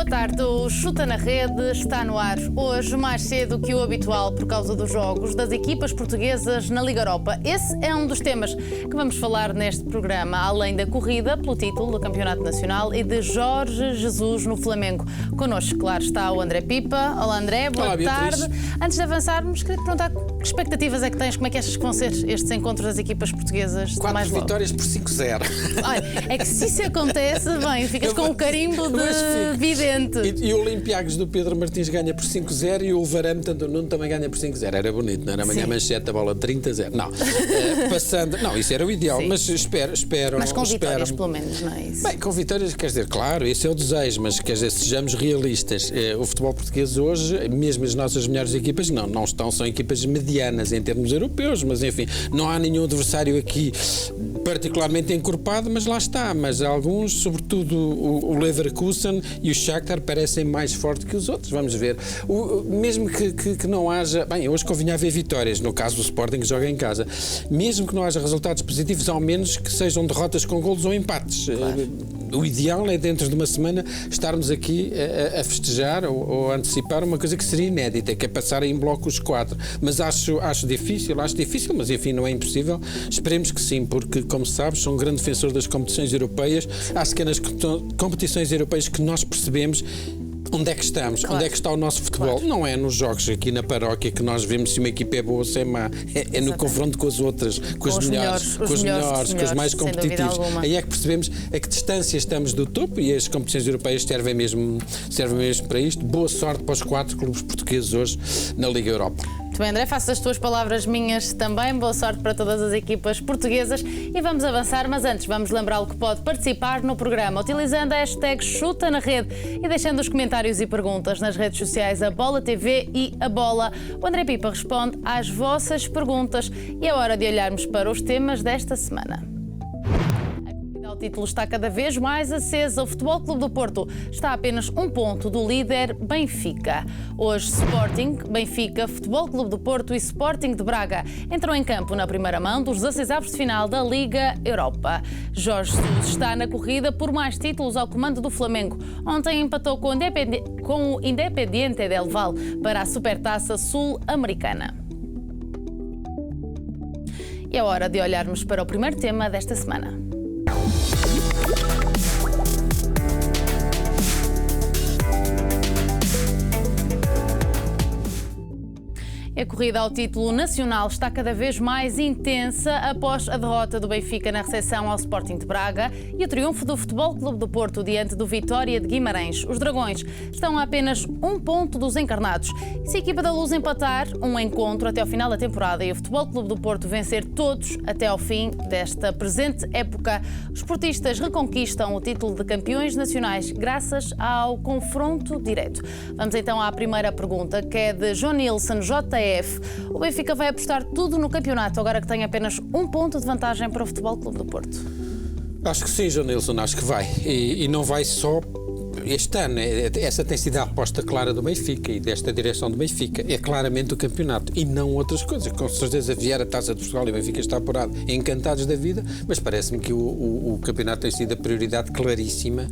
tarde, o Chuta na Rede está no ar hoje, mais cedo que o habitual, por causa dos jogos das equipas portuguesas na Liga Europa. Esse é um dos temas que vamos falar neste programa, além da corrida pelo título do Campeonato Nacional e de Jorge Jesus no Flamengo. Connosco, claro, está o André Pipa. Olá, André, boa tarde. Antes de avançarmos, queria perguntar que expectativas é que tens, como é que achas que vão ser estes encontros das equipas portuguesas? 4 vitórias por 5-0. Olha, é que se isso acontece, bem, ficas com um carimbo de vidente. E o Olympiacos do Pedro Martins ganha por 5-0 e o Wolverhampton do Nuno também ganha por 5-0. Era bonito, não era? Amanhã manchete a bola 30-0. Não, passando... Não, isso era o ideal, sim. Mas espero... Mas com vitórias, pelo menos, não é isso? Bem, com vitórias, quer dizer, claro, esse é o desejo, mas quer dizer, sejamos realistas. O futebol português hoje, mesmo as nossas melhores equipas, não estão, são equipas medianas em termos europeus, mas enfim, não há nenhum adversário aqui particularmente encorpado, mas lá está. Mas alguns, sobretudo o Leverkusen e o Shakhtar, parecem mais fortes que os outros. Vamos ver. Mesmo que não haja... Bem, hoje convinha haver vitórias, no caso do Sporting que joga em casa. Mesmo que não haja resultados positivos, ao menos que sejam derrotas com golos ou empates. Claro. O ideal é, dentro de uma semana, estarmos aqui a festejar ou a antecipar uma coisa que seria inédita, que é passar em bloco os 4. Mas acho difícil, mas enfim, não é impossível. Esperemos que sim, porque, como sabes, sou um grande defensor das competições europeias. Acho que é nas competições europeias que nós percebemos onde é que estamos, claro. Onde é que está o nosso futebol. Claro. Não é nos jogos aqui na paróquia que nós vemos se uma equipa é boa ou se é má. É no confronto com as outras, com os melhores, com os mais competitivos. Aí é que percebemos a que distância estamos do topo e as competições europeias servem mesmo para isto. Boa sorte para os 4 clubes portugueses hoje na Liga Europa. Muito bem, André, faço as tuas palavras minhas também. Boa sorte para todas as equipas portuguesas e vamos avançar, mas antes vamos lembrá-lo que pode participar no programa utilizando a hashtag Chuta na Rede e deixando os comentários e perguntas nas redes sociais a Bola TV e a Bola. O André Pipa responde às vossas perguntas e é hora de olharmos para os temas desta semana. O título está cada vez mais acesa. O Futebol Clube do Porto está a apenas um ponto do líder Benfica. Hoje, Sporting, Benfica, Futebol Clube do Porto e Sporting de Braga entram em campo na primeira mão dos 16avos de final da Liga Europa. Jorge Jesus está na corrida por mais títulos ao comando do Flamengo. Ontem empatou com o Independiente del Valle para a Supertaça Sul-Americana. E é hora de olharmos para o primeiro tema desta semana. A corrida ao título nacional está cada vez mais intensa após a derrota do Benfica na recepção ao Sporting de Braga e o triunfo do Futebol Clube do Porto diante do Vitória de Guimarães. Os Dragões estão a apenas um ponto dos encarnados. E se a equipa da Luz empatar um encontro até ao final da temporada e o Futebol Clube do Porto vencer todos até ao fim desta presente época, os portistas reconquistam o título de campeões nacionais graças ao confronto direto. Vamos então à primeira pergunta, que é de João Nilson, JF. O Benfica vai apostar tudo no campeonato, agora que tem apenas um ponto de vantagem para o Futebol Clube do Porto? Acho que sim, João Nilson, acho que vai. E não vai só este ano. Essa tem sido a aposta clara do Benfica e desta direção do Benfica. É claramente o campeonato e não outras coisas. Com certeza vier a Taça de Portugal e o Benfica está apurado, encantados da vida, mas parece-me que o campeonato tem sido a prioridade claríssima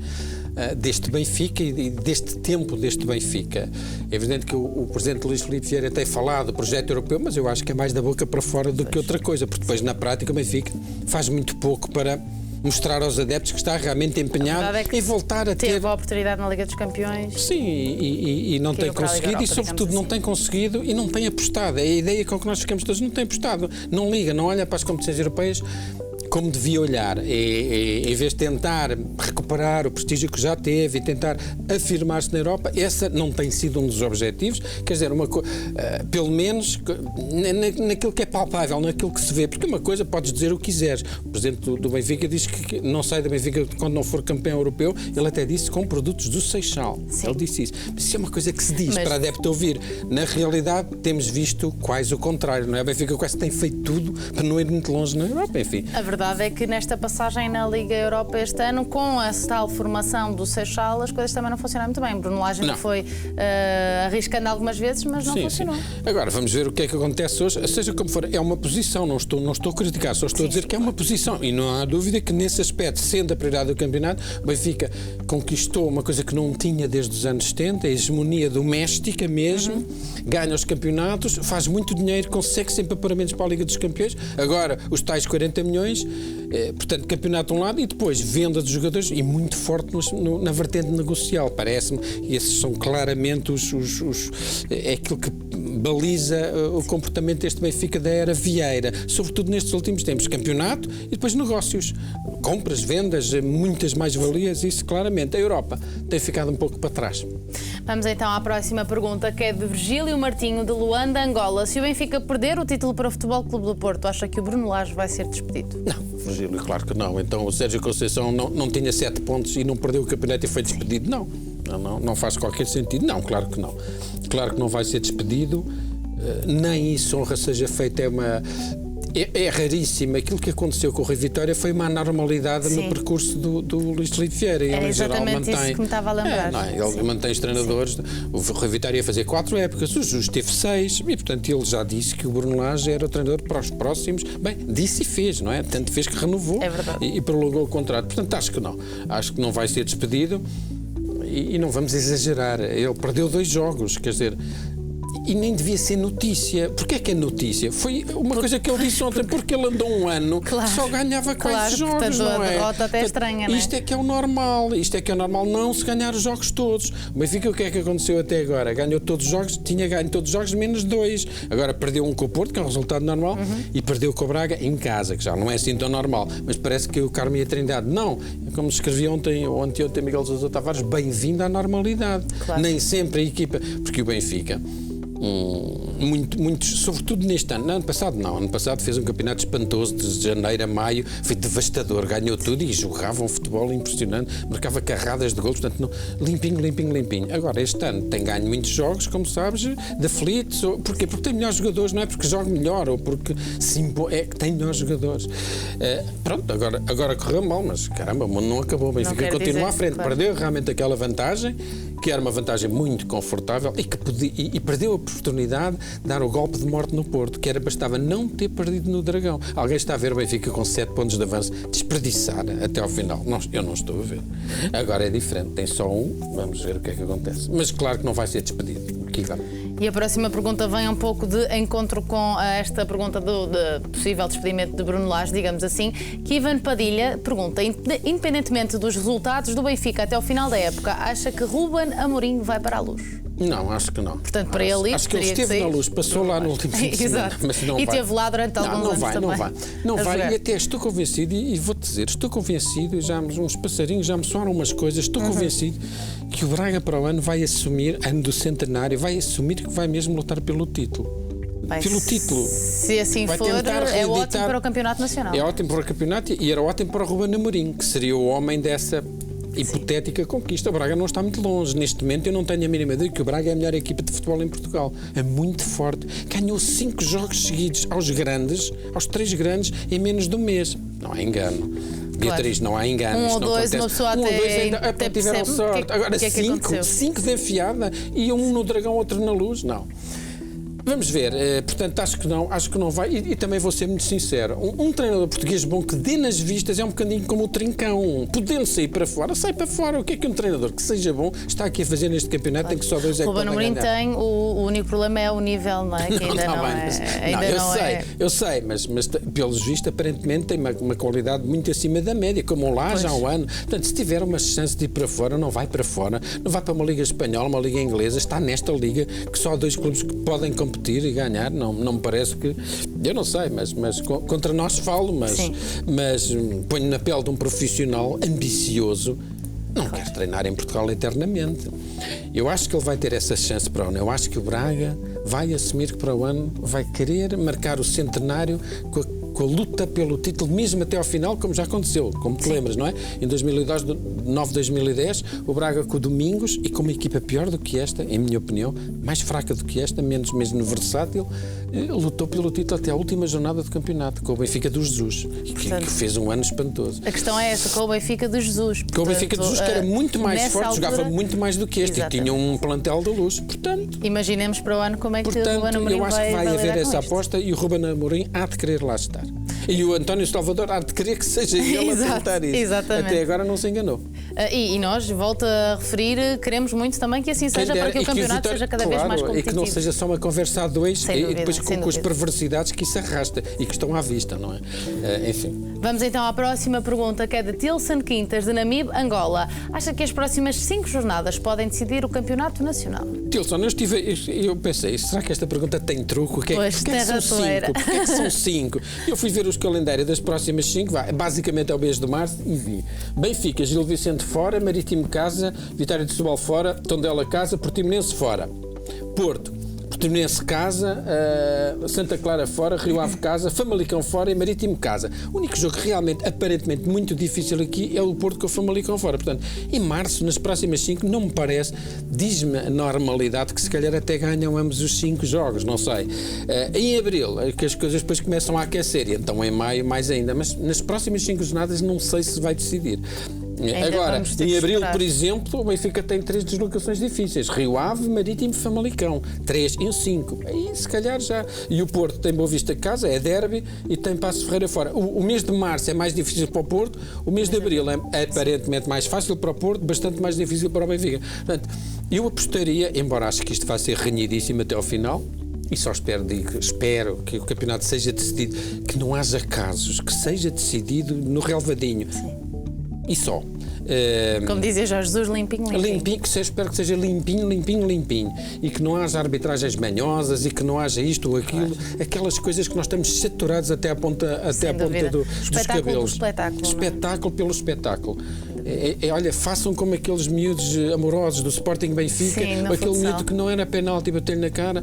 deste Benfica e deste tempo deste Benfica. É evidente que o presidente Luís Filipe Vieira tem falado do projeto europeu, mas eu acho que é mais da boca para fora do que outra coisa, porque depois na prática o Benfica faz muito pouco para mostrar aos adeptos que está realmente empenhado em voltar a ter... Teve a oportunidade na Liga dos Campeões. Sim, e não tem conseguido, Europa, e sobretudo não tem conseguido e não tem apostado. É a ideia com que nós ficamos todos, não tem apostado. Não liga, não olha para as competições europeias como devia olhar, em vez de tentar recuperar o prestígio que já teve e tentar afirmar-se na Europa, essa não tem sido um dos objetivos, quer dizer, pelo menos naquilo que é palpável, naquilo que se vê, porque uma coisa podes dizer o que quiseres. O presidente do Benfica diz que não sai do Benfica quando não for campeão europeu, ele até disse com produtos do Seixal. Sim. Ele disse isso. Mas isso é uma coisa que se diz para adepto ouvir. Na realidade, temos visto quase o contrário, não é? O Benfica quase tem feito tudo para não ir muito longe na Europa, enfim. A verdade verdade é que nesta passagem na Liga Europa este ano, com a tal formação do Seixal, as coisas também não funcionaram muito bem. Bruno Lage ainda foi arriscando algumas vezes, mas não funcionou. Agora, vamos ver o que é que acontece hoje. Seja como for, é uma posição, não estou a criticar, só estou a dizer que é uma posição. E não há dúvida que nesse aspecto, sendo a prioridade do campeonato, o Benfica conquistou uma coisa que não tinha desde os anos 70, a hegemonia doméstica mesmo, ganha os campeonatos, faz muito dinheiro, consegue sempre apuramentos para a Liga dos Campeões. Agora, os tais 40 milhões, portanto, campeonato de um lado e depois venda dos jogadores e muito forte na vertente negocial, parece-me. E esses são claramente é aquilo que baliza o comportamento deste Benfica da era Vieira, sobretudo nestes últimos tempos. Campeonato e depois negócios. Compras, vendas, muitas mais-valias, isso claramente. A Europa tem ficado um pouco para trás. Vamos então à próxima pergunta, que é de Virgílio Martinho, de Luanda, Angola. Se o Benfica perder o título para o Futebol Clube do Porto, acha que o Bruno Lage vai ser despedido? Não, Virgílio, claro que não. Então o Sérgio Conceição não tinha 7 pontos e não perdeu o campeonato e foi despedido? Não faz qualquer sentido. Não, claro que não. Claro que não vai ser despedido. Nem isso honra seja feita, é raríssimo. Aquilo que aconteceu com o Rui Vitória foi uma anormalidade no percurso do Luís Filipe Vieira. Ele, em geral, mantém, isso que me estava a lembrar. Ele mantém os treinadores. O Rui Vitória ia fazer 4 épocas, o Jus teve 6 e, portanto, ele já disse que o Bruno Lage era o treinador para os próximos. Bem, disse e fez, não é? Tanto fez que renovou e prolongou o contrato. Portanto, acho que não. Acho que não vai ser despedido e não vamos exagerar. Ele perdeu 2 jogos, quer dizer... E nem devia ser notícia. Porquê é que é notícia? Foi uma coisa que ele disse ontem, porque ele andou um ano que só ganhava quase jogos, portanto, não é? A derrota até é estranha, não é? Isto é que é o normal. Isto é que é o normal, não se ganhar os jogos todos. O Benfica, o que é que aconteceu até agora? Ganhou todos os jogos, tinha ganho todos os jogos menos 2. Agora perdeu um com o Porto, que é um resultado normal, e perdeu com o Braga em casa, que já não é assim tão normal. Mas parece que o Carmo e a Trindade, não. Como escrevi ontem, ou anteontem, Miguel Sousa Tavares, bem-vindo à normalidade. Claro. Nem sempre a equipa... Porque o Benfica... muitos, sobretudo neste ano. Ano passado não, ano passado fez um campeonato espantoso de janeiro a maio, foi devastador, ganhou tudo e jogava um futebol impressionante, marcava carradas de golos, portanto, limpinho. Agora, este ano tem ganho muitos jogos, como sabes, de aflitos. Porquê? Porque tem melhores jogadores, não é porque joga melhor ou porque é que tem melhores jogadores. Pronto, agora correu mal, mas caramba, o mundo não acabou. O Benfica continua à frente, claro. Perdeu realmente aquela vantagem, que era uma vantagem muito confortável e perdeu a oportunidade de dar o golpe de morte no Porto, que bastava não ter perdido no Dragão. Alguém está a ver o Benfica com 7 pontos de avanço, desperdiçar até ao final. Não, eu não estou a ver. Agora é diferente, tem só um, vamos ver o que é que acontece. Mas claro que não vai ser despedido. E a próxima pergunta vem um pouco de encontro com esta pergunta do possível despedimento de Bruno Lage, digamos assim. Que Ivan Padilha pergunta, independentemente dos resultados do Benfica até ao final da época, acha que Ruben Amorim vai para a Luz? Não, acho que não. Portanto, para ele acho que ele esteve na Luz, passou lá no último fim de semana, mas não vai. E esteve lá durante alguns anos também. Não vai, e até estou convencido, e vou-te dizer, estou convencido, já uns passarinhos já me soaram umas coisas, estou convencido que o Braga para o ano vai assumir, ano do centenário, vai assumir que vai mesmo lutar pelo título. Pelo título. Se assim for, é ótimo para o Campeonato Nacional. É ótimo para o campeonato e era ótimo para o Ruben Amorim, que seria o homem dessa hipotética conquista. O Braga não está muito longe. Neste momento eu não tenho a mínima dúvida que o Braga é a melhor equipa de futebol em Portugal. É muito forte. Ganhou 5 jogos seguidos aos 3 grandes, em menos de um mês. Não há engano. Beatriz, não há engano. 1 ou 2, uma pessoa até tiveram sorte. Agora 5 de enfiada e um no Dragão, outro na Luz. Não. Vamos ver, portanto acho que não vai, e também vou ser muito sincero, um treinador português bom que dê nas vistas é um bocadinho como o Trincão, podendo sair para fora, sai para fora. O que é que um treinador que seja bom está aqui a fazer neste campeonato, tem que só 2 é que podem ganhar. O Ruben Amorim tem, o único problema é o nível, não é? Que ainda eu sei, mas pelos vistos aparentemente tem uma qualidade muito acima da média, como o Lage há um ano. Portanto, se tiver uma chance de ir para fora, não vai para fora, não vai para uma liga espanhola, uma liga inglesa, está nesta liga que só há 2 clubes que podem competir e ganhar, não me parece que... Eu não sei, mas contra nós falo, mas ponho na pele de um profissional ambicioso, não quer treinar em Portugal eternamente. Eu acho que ele vai ter essa chance para o ano. Eu acho que o Braga vai assumir que para o ano vai querer marcar o centenário com a luta pelo título, mesmo até ao final, como já aconteceu, como te lembras, não é? Em 2009-2010, o Braga com o Domingos e com uma equipa pior do que esta, em minha opinião, mais fraca do que esta, menos mesmo versátil, lutou pelo título até a última jornada do campeonato, com o Benfica do Jesus, que fez um ano espantoso. A questão é essa, com o Benfica do Jesus. Com o Benfica do Jesus, que era muito mais forte, jogava muito mais do que este, exatamente, e tinha um plantel de luz, portanto... Imaginemos para o ano como é que o Ruben Amorim eu acho que vai haver essa isto. aposta e o Ruben Amorim há de querer lá estar. E o António Salvador há de querer que seja ele a tentar isso. Exatamente. Até agora não se enganou. E nós, volto a referir, queremos muito também que assim seja, para que o campeonato seja cada vez mais competitivo. E que não seja só uma conversa a dois, dúvida, e depois com as perversidades que isso arrasta e que estão à vista, não é? Enfim. Vamos então à próxima pergunta, que é de Tilson Quintas, de Namibe, Angola. Acha que as próximas 5 jornadas podem decidir o campeonato nacional? Tilson, eu pensei, será que esta pergunta tem truco? Porque é que são 5? Porque é que são 5? Eu fui ver os calendários das próximas 5, basicamente é o mês de março, e vi Benfica, Gil Vicente fora, Marítimo casa, Vitória de Setúbal fora, Tondela casa, Portimonense fora, Porto, Portimonense casa, Santa Clara fora, Rio Ave casa, Famalicão fora e Marítimo casa. O único jogo realmente, aparentemente, muito difícil aqui é o Porto com o Famalicão fora. Portanto, em março, nas próximas 5, não me parece, diz-me a normalidade que se calhar até ganham ambos os 5 jogos, não sei. Em abril, que as coisas depois começam a aquecer, e então em maio mais ainda, mas nas próximas 5 jornadas não sei se vai decidir. Agora, em abril, por exemplo, o Benfica tem 3 deslocações difíceis. Rio Ave, Marítimo e Famalicão. 3 em 5. Aí, se calhar, já... E o Porto tem Boa Vista casa, é derby, e tem Passos Ferreira fora. O mês de março é mais difícil para o Porto, o mês de abril é aparentemente mais fácil para o Porto, bastante mais difícil para o Benfica. Portanto, eu apostaria, embora acho que isto vai ser renhidíssimo até ao final, e só espero que o campeonato seja decidido, que não haja casos, que seja decidido no relvadinho. Sim. E só. Como dizia Jorge Jesus, limpinho. Espero que seja limpinho. E que não haja arbitragens manhosas e que não haja isto ou aquilo, aquelas coisas que nós estamos saturados até à ponta dos cabelos. Espetáculo pelo espetáculo. Olha, façam como aqueles miúdos amorosos do Sporting Benfica, ou aquele miúdo que não era penalti e bateu-lhe na cara.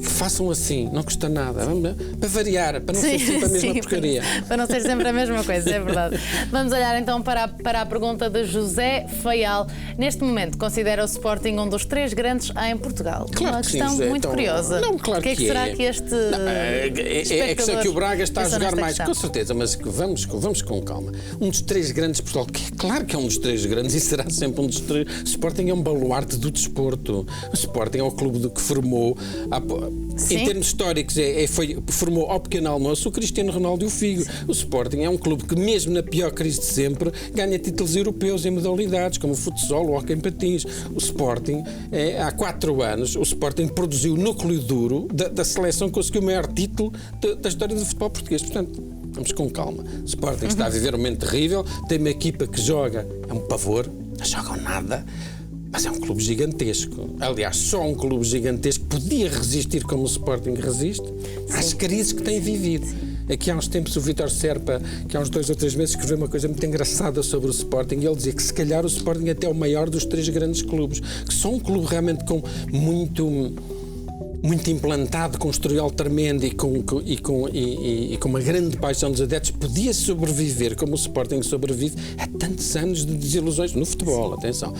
Façam assim, não custa nada, para variar, para não ser sempre a mesma porcaria. Para não ser sempre a mesma coisa, é verdade. Vamos olhar então para a pergunta de José Feial. Neste momento, considera o Sporting um dos 3 grandes em Portugal? Claro, uma questão sim, José, muito curiosa. Não, claro que será que este é a questão que o Braga está a jogar mais, com certeza, mas vamos com calma. Um dos 3 grandes de Portugal, claro que é um dos 3 grandes e será sempre um dos 3. O Sporting é um baluarte do desporto. O Sporting é o clube que formou... Em termos históricos, formou ao pequeno almoço o Cristiano Ronaldo e o Figo. O Sporting é um clube que, mesmo na pior crise de sempre, ganha títulos europeus em modalidades, como o futsal, o hóquei em patins. O Sporting, há 4 anos, o Sporting produziu o núcleo duro da seleção que conseguiu o maior título da história do futebol português. Portanto, vamos com calma. O Sporting está a viver um momento terrível, tem uma equipa que joga, é um pavor, não jogam nada. Mas é um clube gigantesco. Aliás, só um clube gigantesco podia resistir como o Sporting resiste às crises que tem vivido. Aqui há uns tempos o Vítor Serpa, que há uns 2 ou 3 meses, escreveu uma coisa muito engraçada sobre o Sporting, e ele dizia que se calhar o Sporting é até o maior dos 3 grandes clubes, que só um clube realmente com muito implantado, com um historial tremendo e com uma grande paixão dos adeptos, podia sobreviver como o Sporting sobrevive a tantos anos de desilusões no futebol, atenção.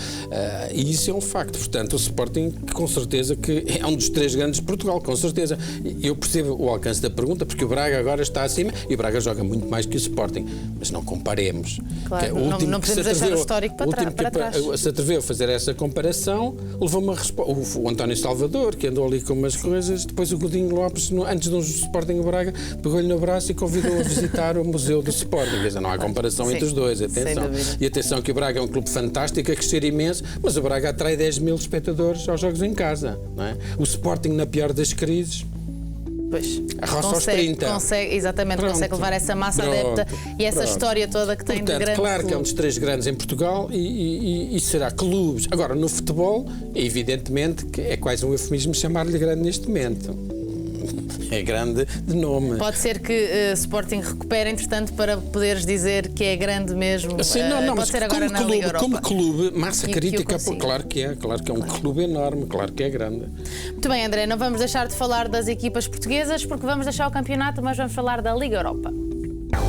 E isso é um facto. Portanto, o Sporting, com certeza, que é um dos 3 grandes de Portugal, com certeza. Eu percebo o alcance da pergunta, porque o Braga agora está acima e o Braga joga muito mais que o Sporting. Mas não comparemos. Claro, não podemos deixar o histórico para trás. Se atreveu a fazer essa comparação, levou uma resposta. O António Salvador, que andou ali com umas coisas, depois o Godinho Lopes, antes de um Sporting Braga, pegou-lhe no braço e convidou a visitar o museu do Sporting. Quer dizer, não há comparação entre os dois, atenção. E atenção que o Braga é um clube fantástico, a crescer imenso, mas o Braga atrai 10 mil espectadores aos jogos em casa, não é? O Sporting, na pior das crises, arroça aos 30. Consegue levar essa massa adepta e essa história toda que tem. Portanto, de grande claro clube. Que é um dos 3 grandes em Portugal e será clubes. Agora, no futebol, evidentemente, que é quase um eufemismo chamar-lhe grande neste momento. É grande de nome. Pode ser que Sporting recupere, entretanto, para poderes dizer que é grande mesmo. Sim, não, pode ser agora na clube, Liga Europa. como clube, massa crítica, claro que é um Claro. clube enorme, claro que é grande. Muito bem, André, não vamos deixar de falar das equipas portuguesas porque vamos deixar o campeonato, mas vamos falar da Liga Europa.